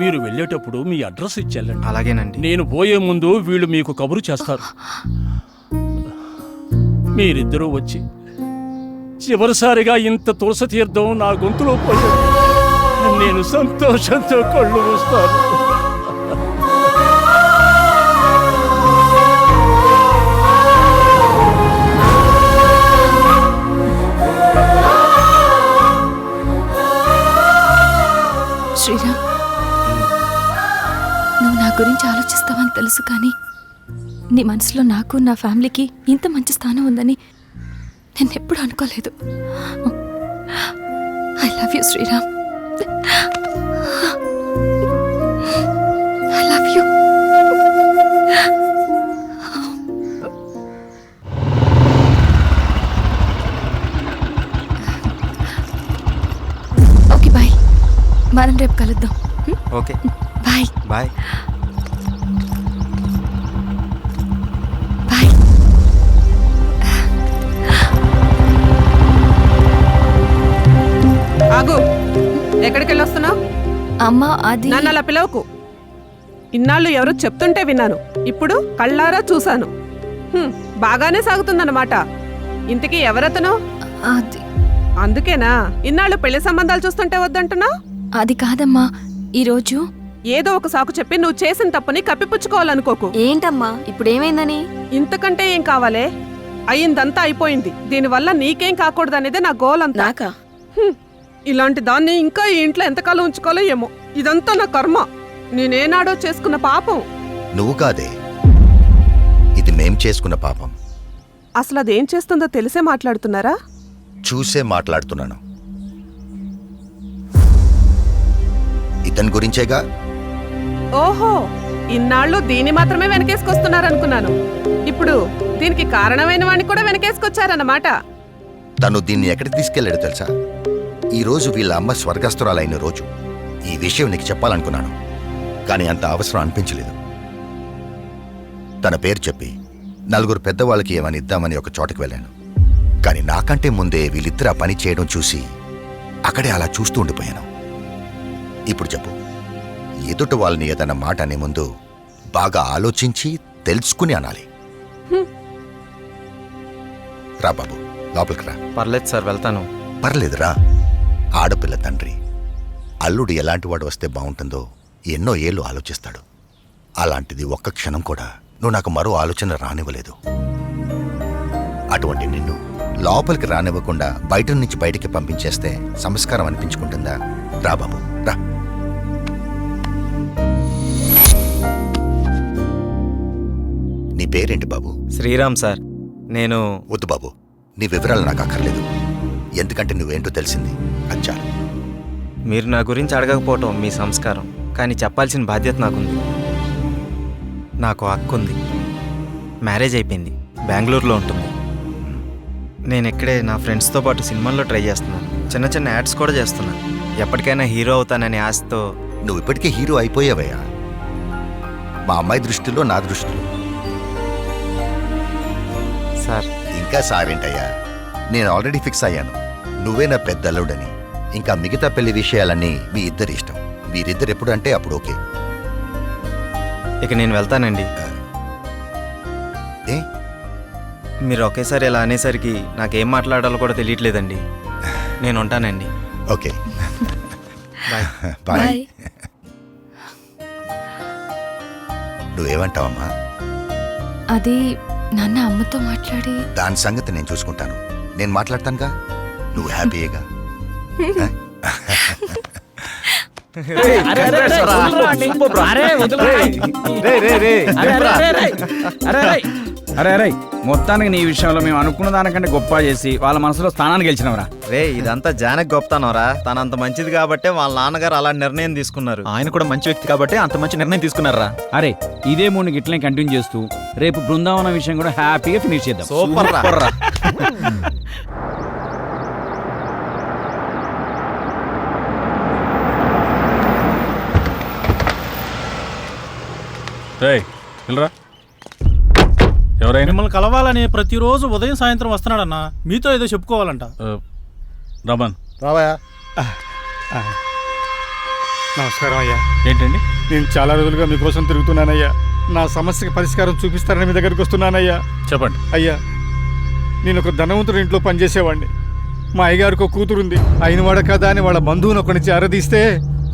[SPEAKER 12] మీరు వెళ్ళేటప్పుడు మీ అడ్రస్ ఇచ్చేళ్ళండి.
[SPEAKER 8] అలాగేనండి.
[SPEAKER 12] నేను పోయే ముందు వీళ్ళు మీకు కబురు చేస్తారు. మీరిద్దరూ వచ్చి చివరిసారిగా ఇంత తులసి తీర్థం నా గొంతులో పోయాడు. నేను సంతోషంతో కళ్ళు మూస్తాను.
[SPEAKER 9] శ్రీరామ్, నువ్వు నా గురించి ఆలోచిస్తావని తెలుసు, కానీ నీ మనసులో నాకు, నా ఫ్యామిలీకి ఇంత మంచి స్థానం ఉందని నేను ఎప్పుడు అనుకోలేదు. I love you Sriram. I love you. మనం రేపు కలుద్దాం.
[SPEAKER 8] Okay
[SPEAKER 9] bye.
[SPEAKER 8] బాయ్.
[SPEAKER 9] బాయ్.
[SPEAKER 3] ఆగు, ఎక్కడికి వెళ్ళొస్తున్నావు?
[SPEAKER 9] అమ్మా అది
[SPEAKER 3] నన్ను అలా పిలవకు. ఇన్నాళ్ళు ఎవరో చెప్తుంటే విన్నాను, ఇప్పుడు కళ్ళారా చూశాను. బాగానే సాగుతుందన్నమాట. ఇంతకీ ఎవరతను?
[SPEAKER 9] అది
[SPEAKER 3] అందుకేనా ఇన్నాళ్ళు పెళ్లి సంబంధాలు చూస్తుంటే వద్దంటున్నావు?
[SPEAKER 9] అది కాదమ్మా, ఈరోజు
[SPEAKER 3] ఏదో ఒక సాకు చెప్పి నువ్వు చేసిన తప్పుని కప్పిపుచ్చుకోవాలనుకోకు.
[SPEAKER 9] ఏంటమ్మా ఇప్పుడు ఏమైందని?
[SPEAKER 3] ఇంతకంటే ఏం కావాలే? అయిందంతా అయిపోయింది. దీనివల్ల నీకేం కాకూడదనేదే నా గోల్ అంతా. ఇలాంటి దాన్ని ఇంకా ఈ ఇంట్లో ఎంతకాలం ఉంచుకోవాలో ఏమో. ఇదంతా నా కర్మ. నేనేనాడో చేసుకున్న పాపం.
[SPEAKER 16] నువ్వు కాదే, ఇది మేం చేసుకున్న పాపం.
[SPEAKER 3] అసలు అదేం చేస్తుందో తెలిసే మాట్లాడుతున్నారా?
[SPEAKER 16] చూసే మాట్లాడుతున్నాను. ఇతని గురించేగా.
[SPEAKER 3] ఓహో, ఇన్నాళ్ళు దీన్ని మాత్రమే వెనకేసుకొస్తున్నారనుకున్నాను. ఇప్పుడు దీనికి కారణమైన వాడిని కూడా వెనకేసుకొచ్చారన్నమాట.
[SPEAKER 16] తను దీన్ని ఎక్కడికి తీసుకెళ్లాడు తెలుసా? ఈ రోజు వీళ్ళ అమ్మ స్వర్గస్థురాలైన రోజు. ఈ విషయం నీకు చెప్పాలనుకున్నాను, కానీ అంత అవసరం అనిపించలేదు. తన పేరు చెప్పి నలుగురు పెద్దవాళ్ళకి ఏమని ఇద్దామని ఒక చోటకి వెళ్ళాను. కానీ నాకంటే ముందే వీళ్ళిద్దరు ఆ పని చేయడం చూసి అక్కడే అలా చూస్తూ ఉండిపోయాను. ఇప్పుడు చెప్పు, ఎదుట వాళ్ళని ఏదన్నా మాట అనే ముందు బాగా ఆలోచించి తెలుసుకుని అనాలి. రా బాబు, లోపలికి రా.
[SPEAKER 8] పర్లేదు సార్, వెళ్తాను.
[SPEAKER 16] పర్లేదురా. ఆడపిల్ల తండ్రి అల్లుడు ఎలాంటి వాడు వస్తే బాగుంటుందో ఎన్నో ఏళ్ళు ఆలోచిస్తాడు. అలాంటిది ఒక్క క్షణం కూడా నువ్వు నాకు మరో ఆలోచన రానివ్వలేదు. అటువంటి నిన్ను లోపలికి రానివ్వకుండా బయట నుంచి బయటికి పంపించేస్తే సంస్కారం అనిపించుకుంటుందా? రా బాబు, రా. నీ పేరేంటి బాబు?
[SPEAKER 8] శ్రీరామ్ సార్. నేను
[SPEAKER 16] వద్దు బాబు, నీ వివరాలు నాకు అక్కర్లేదు. ఎందుకంటే నువ్వేంటో తెలిసింది, అది చాలు.
[SPEAKER 8] మీరు నా గురించి అడగకపోవటం మీ సంస్కారం, కానీ చెప్పాల్సిన బాధ్యత నాకుంది. నాకు హక్కు ఉంది. మ్యారేజ్ అయిపోయింది, బెంగళూరులో ఉంటుంది. నేను ఇక్కడే నా ఫ్రెండ్స్తో పాటు సినిమాల్లో ట్రై చేస్తున్నాను. చిన్న చిన్న యాడ్స్ కూడా చేస్తున్నాను. ఎప్పటికైనా హీరో అవుతాననే ఆశతో.
[SPEAKER 16] నువ్వు ఇప్పటికే హీరో అయిపోయావయ్యా. మా అమ్మాయి దృష్టిలో, నా దృష్టిలో.
[SPEAKER 8] సార్
[SPEAKER 16] ఇంకా సారేంటయ్యా, నేను ఆల్రెడీ ఫిక్స్ అయ్యాను. నువ్వే నా పెద్ద అల్లుడని. ఇంకా మిగతా పెళ్లి విషయాలన్నీ మీ ఇద్దరి ఇష్టం. మీరిద్దరు ఎప్పుడు అంటే అప్పుడు ఓకే.
[SPEAKER 8] ఇక నేను వెళ్తానండి.
[SPEAKER 16] ఏ
[SPEAKER 8] మీరు ఒకేసారి ఇలా అనేసరికి నాకేం మాట్లాడాలో కూడా తెలియట్లేదండి. నేను ఉంటానండి.
[SPEAKER 16] Okay,
[SPEAKER 8] bye.
[SPEAKER 16] బాయ్. నువ్వేమంటావమ్మా?
[SPEAKER 9] అది నాన్న అమ్మతో మాట్లాడి
[SPEAKER 16] దాని సంగతి నేను చూసుకుంటాను. నేను మాట్లాడతానుగా, నువ్వు హ్యాపీయేగా.
[SPEAKER 7] అరే మొత్తానికి నీ విషయంలో మేము అనుకున్న దానికంటే గొప్ప చేసి వాళ్ళ మనసులో స్థానాన్ని గెలిచినవరా.
[SPEAKER 8] రే, ఇదంతా జానకి గొప్పతనవరా. తనంత మంచిది కాబట్టే వాళ్ళ నాన్నగారు అలాంటి నిర్ణయం తీసుకున్నారు.
[SPEAKER 6] ఆయన కూడా మంచి వ్యక్తి కాబట్టి అంత మంచి నిర్ణయం తీసుకున్నారా.
[SPEAKER 7] అరే, ఇదే మూడు గిట్లనే కంటిన్యూ చేస్తూ రేపు బృందావనం విషయం కూడా హ్యాపీగా ఫినిష్ చేద్దాం.
[SPEAKER 8] సూపర్ రా.
[SPEAKER 12] ఎవరైనా
[SPEAKER 15] మిమ్మల్ని కలవాలని ప్రతిరోజు ఉదయం సాయంత్రం వస్తున్నాడన్నా. మీతో ఏదో చెప్పుకోవాలంట.
[SPEAKER 12] రమన్
[SPEAKER 13] రావయ్యా. నమస్కారం అయ్యా.
[SPEAKER 12] ఏంటండి?
[SPEAKER 13] నేను చాలా రోజులుగా మీకోసం తిరుగుతున్నానయ్యా. నా సమస్యకి పరిష్కారం చూపిస్తారని మీ దగ్గరికి వస్తున్నానయ్యా.
[SPEAKER 12] చెప్పండి.
[SPEAKER 13] అయ్యా, నేను ఒక ధనవంతుడి ఇంట్లో పనిచేసేవాడిని. మా అయ్యగారికి ఒక కూతురుంది. అయినవాడ కదా అని వాళ్ళ బంధువుని ఒకరి నుంచి అరదీస్తే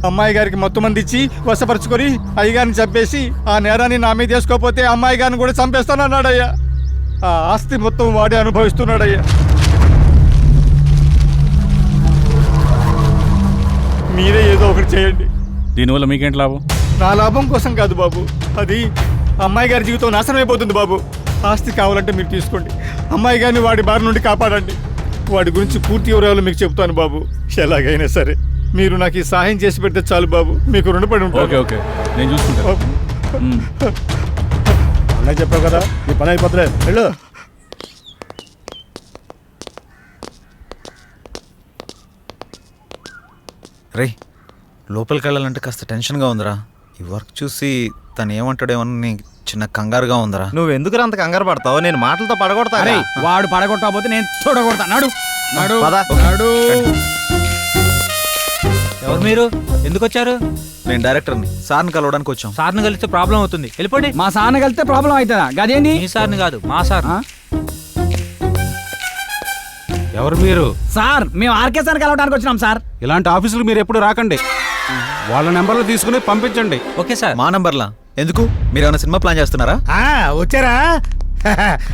[SPEAKER 13] అమ్మాయి గారికి మొత్తం మంది ఇచ్చి వశపరుచుకొని అయ్యగారిని చంపేసి ఆ నేరాన్ని నా మీద వేసుకోకపోతే అమ్మాయి గారిని కూడా చంపేస్తానన్నాడయ్యా. ఆ ఆస్తి మొత్తం వాడే అనుభవిస్తున్నాడయ్యా. మీరే ఏదో ఒకటి చేయండి.
[SPEAKER 12] దీనివల్ల మీకేంటి లాభం?
[SPEAKER 13] నా లాభం కోసం కాదు బాబు, అది అమ్మాయి గారి జీవితం నాశనం అయిపోతుంది బాబు. ఆస్తి కావాలంటే మీరు తీసుకోండి. అమ్మాయి గారిని వాడి బారి నుండి కాపాడండి. వాడి గురించి పూర్తి వివరాలు మీకు చెప్తాను బాబు. ఎలాగైనా సరే మీరు నాకు ఈ సహాయం చేసి పెడితే చాలు బాబు. మీకు రుణపడి ఉంటాను.
[SPEAKER 12] ఓకే ఓకే, నేను చూసుకుంటాను.
[SPEAKER 13] అన్నయ్య చెప్పావు కదా, నీ పని అయిపోతులే, వెళ్ళు.
[SPEAKER 8] రే,
[SPEAKER 6] లోపలికి వెళ్ళాలంటే కాస్త టెన్షన్గా ఉందిరా. ఈ వర్క్ చూసి తను ఏమంటాడేమని చిన్న కంగారుగా ఉందిరా.
[SPEAKER 8] నువ్వు ఎందుకు అంత కంగారు పడతావు? నేను మాటలతో పడగొడతా.
[SPEAKER 7] అరే వాడు పడగొట్టకపోతే నేను చూడగొడతా. నడు నడు
[SPEAKER 8] పద.
[SPEAKER 7] నడు.
[SPEAKER 10] ఎవరు మీరు? ఎందుకు వచ్చారు?
[SPEAKER 6] నేను డైరెక్టర్ని, సార్ని కలవడానికి వచ్చాం.
[SPEAKER 10] సార్ని కలిస్తే ప్రాబ్లం అవుతుంది, వెళ్ళిపోండి.
[SPEAKER 7] మా సార్ని కలిస్తే ప్రాబ్లం అవుతుందా? గదేంటి?
[SPEAKER 10] మీ సార్ని కాదు, మా సార్. ఎవరు మీరు?
[SPEAKER 7] సార్ మేము ఆర్కే సార్ కలవడానికి వచ్చినాం సార్.
[SPEAKER 10] ఇలాంటి ఆఫీసులు మీరు ఎప్పుడు రాకండి. వాళ్ళ నెంబర్లు తీసుకుని పంపించండి. Okay sir.
[SPEAKER 6] మా నంబర్లా ఎందుకు? మీరు ఏమైనా సినిమా ప్లాన్ చేస్తున్నారా?
[SPEAKER 2] వచ్చారా?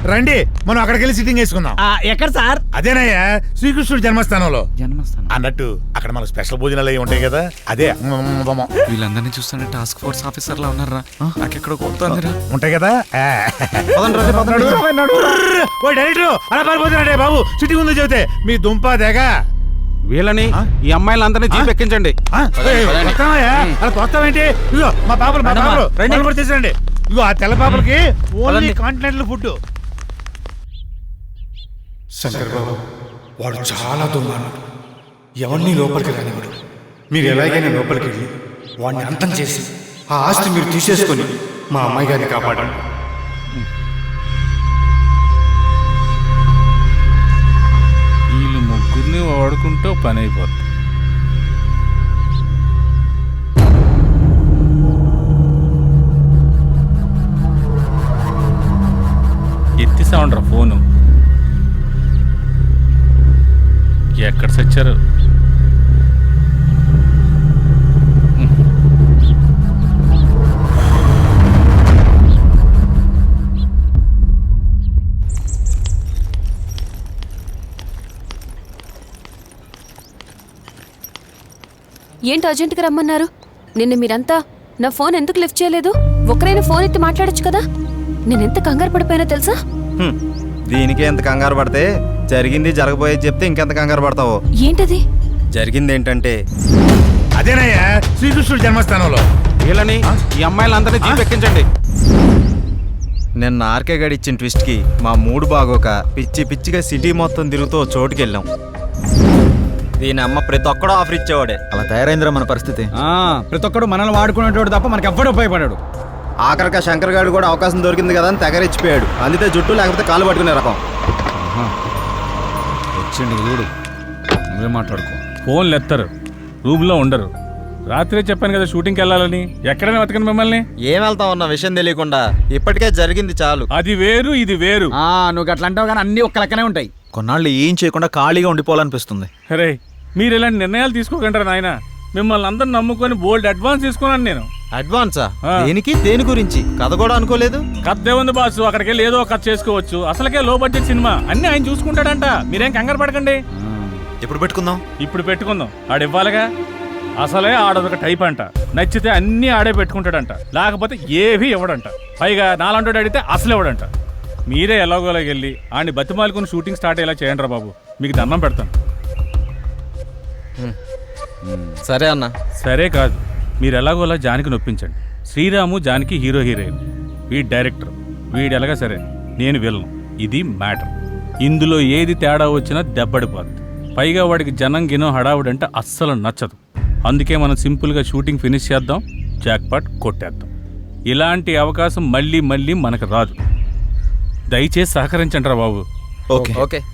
[SPEAKER 2] రండి, మనం అక్కడికి వెళ్ళి సిట్టింగ్ వేసుకుందాం.
[SPEAKER 7] ఎక్కడ సార్?
[SPEAKER 2] అదేనయ్యా, శ్రీకృష్ణుడి జన్మస్థానంలో.
[SPEAKER 7] జన్మస్థానం
[SPEAKER 2] అన్నట్టు అక్కడ మనకు స్పెషల్ భోజనాలు అవి ఉంటాయి కదా, అదే
[SPEAKER 6] వీళ్ళందరినీ చూస్తుంటే టాస్క్ ఫోర్స్ ఆఫీసర్లా ఉన్నారా? నాకెక్కడ కొడుతుందిరా.
[SPEAKER 2] ఉంటాయి కదా. ఓ డైరెక్టర్, అలా పారిపోతున్నాడే బాబు, సిట్టింగ్ ఉందో చెబితే మీ దుంప దేగ.
[SPEAKER 10] వీళ్ళని ఈ అమ్మాయిలందరినీ జీప్ ఎక్కించండి.
[SPEAKER 2] అలా తోస్తావేంటి? ఇదిగో మా పాపలు తీసుకురండి. ఇగో ఆ తెల్ల పాపలకి ఓన్లీ కాంటినెంటల్ ఫుడ్.
[SPEAKER 13] శంకర్ బాబు, వాడు చాలా దుర్మార్గుడు. ఎవరిని లోపలికి రానివాడు. మీరు ఎలాగైనా లోపలికి వెళ్ళి వాడిని అంతం చేసి ఆ ఆస్తి మీరు తీసేసుకొని మా అమ్మాయి గారిని కాపాడండి.
[SPEAKER 12] వీళ్ళు ముగ్గురిని వాడుకుంటూ పని అయిపోతుంది. ఎత్తిసామండ్రా ఫోను. ఎక్కడ సచ్చారు?
[SPEAKER 1] ఏంటి అర్జెంటుగా రమ్మన్నారు? నిన్న మీరంతా నా ఫోన్ ఎందుకు లిఫ్ట్ చేయలేదు? ఒకరైనా ఫోన్ ఎత్తి మాట్లాడొచ్చు కదా. నేనెంత కంగారు పడిపోయినా తెలుసా?
[SPEAKER 8] దీనికి ఎంత కంగారు పడితే జరిగింది జరగబోయేది చెప్తే ఇంకెంత కంగారు పడతావో.
[SPEAKER 1] ఏంటది?
[SPEAKER 8] జరిగింది ఏంటంటే
[SPEAKER 2] అదేనయ్యా, శ్రీకృష్ణుడి జన్మస్థానంలో.
[SPEAKER 10] వీళ్ళని ఈ అమ్మాయిలందరినీ జీప్ ఎక్కించండి.
[SPEAKER 8] నిన్న ఆర్కే గడి ఇచ్చిన ట్విస్ట్కి మా మూడు బాగోక పిచ్చి పిచ్చిగా సిటీ మొత్తం తిరుగుతూ చోటుకి వెళ్ళాం. దీని అమ్మ ప్రతి ఒక్కడో ఆఫర్ ఇచ్చేవాడే.
[SPEAKER 6] అలా తయారైందిరా మన పరిస్థితి.
[SPEAKER 7] ప్రతి ఒక్కడు మనల్ని వాడుకునేటోడు తప్ప మనకి ఎవ్వడు ఉపయోగపడాడు.
[SPEAKER 8] ఆఖరిగా శంకర్ గారు కూడా అవకాశం దొరికింది కదా అని తెగరిచ్చిపోయాడు. అందుకే జుట్టు లేకపోతే కాలు పట్టుకునే రకం.
[SPEAKER 10] వచ్చిండు చూడు, నువ్వే మాట్లాడుకో.
[SPEAKER 12] ఫోన్లు ఎత్తరు, రూమ్లో ఉండరు. రాత్రే చెప్పాను కదా షూటింగ్కి వెళ్ళాలని. ఎక్కడైనా వెతకండి మిమ్మల్ని.
[SPEAKER 8] ఏం వెళ్తాం అన్న విషయం తెలియకుండా. ఇప్పటికే జరిగింది చాలు.
[SPEAKER 12] అది వేరు, ఇది వేరు.
[SPEAKER 7] నువ్వు అట్లా అంటావు కానీ అన్ని ఒక్క లెక్కనే ఉంటాయి.
[SPEAKER 6] కొన్నాళ్ళు ఏం చేయకుండా ఖాళీగా ఉండిపోవాలనిపిస్తుంది.
[SPEAKER 12] అరే మీరు ఇలాంటి నిర్ణయాలు తీసుకోకంటారా నాయన? మిమ్మల్ని అందరు నమ్ముకొని బోల్డ్ అడ్వాన్స్ తీసుకున్నాను నేను.
[SPEAKER 8] అడ్వాన్సా? దేనికి? దేని గురించి? కథ కూడా అనుకోలేదు.
[SPEAKER 12] కథ ఏముంది బాసు, అక్కడికి వెళ్ళి ఏదో కథ చేసుకోవచ్చు. అసలుకే లో బడ్జెట్ సినిమా, అన్ని ఆయన చూసుకుంటాడంట. మీరేం కంగారు పడకండి.
[SPEAKER 6] ఎప్పుడు పెట్టుకుందాం?
[SPEAKER 12] ఇప్పుడు పెట్టుకుందాం. ఆడివ్వాలిగా. అసలే ఆడొక టైప్ అంట. నచ్చితే అన్ని ఆడే పెట్టుకుంటాడంట, లేకపోతే ఏవి ఇవ్వడంట. పైగా నాలంటోడు అడిగితే అసలు ఇవ్వడంట. మీరే ఎలాగోలాగ వెళ్ళి ఆడిని బతిమాలుకుని షూటింగ్ స్టార్ట్ అయ్యేలా చేయండి రా బాబు. మీకు దండం పెడతాను.
[SPEAKER 8] సరే అన్న.
[SPEAKER 12] సరే కాదు, మీరు ఎలాగోలా జానికి నొప్పించండి. శ్రీరాము జానికి హీరో హీరోయిన్, వీడి డైరెక్టర్, వీడు ఎలాగా సరే, నేను విలను. ఇది మ్యాటర్. ఇందులో ఏది తేడా వచ్చినా దెబ్బడిపోద్ది. పైగా వాడికి జనం గినం హడావుడంటే అస్సలు నచ్చదు. అందుకే మనం సింపుల్గా షూటింగ్ ఫినిష్ చేద్దాం, జాక్పాట్ కొట్టేద్దాం. ఇలాంటి అవకాశం మళ్ళీ మళ్ళీ మనకు రాదు. దయచేసి సహకరించండి రా బాబు.
[SPEAKER 8] ఓకే.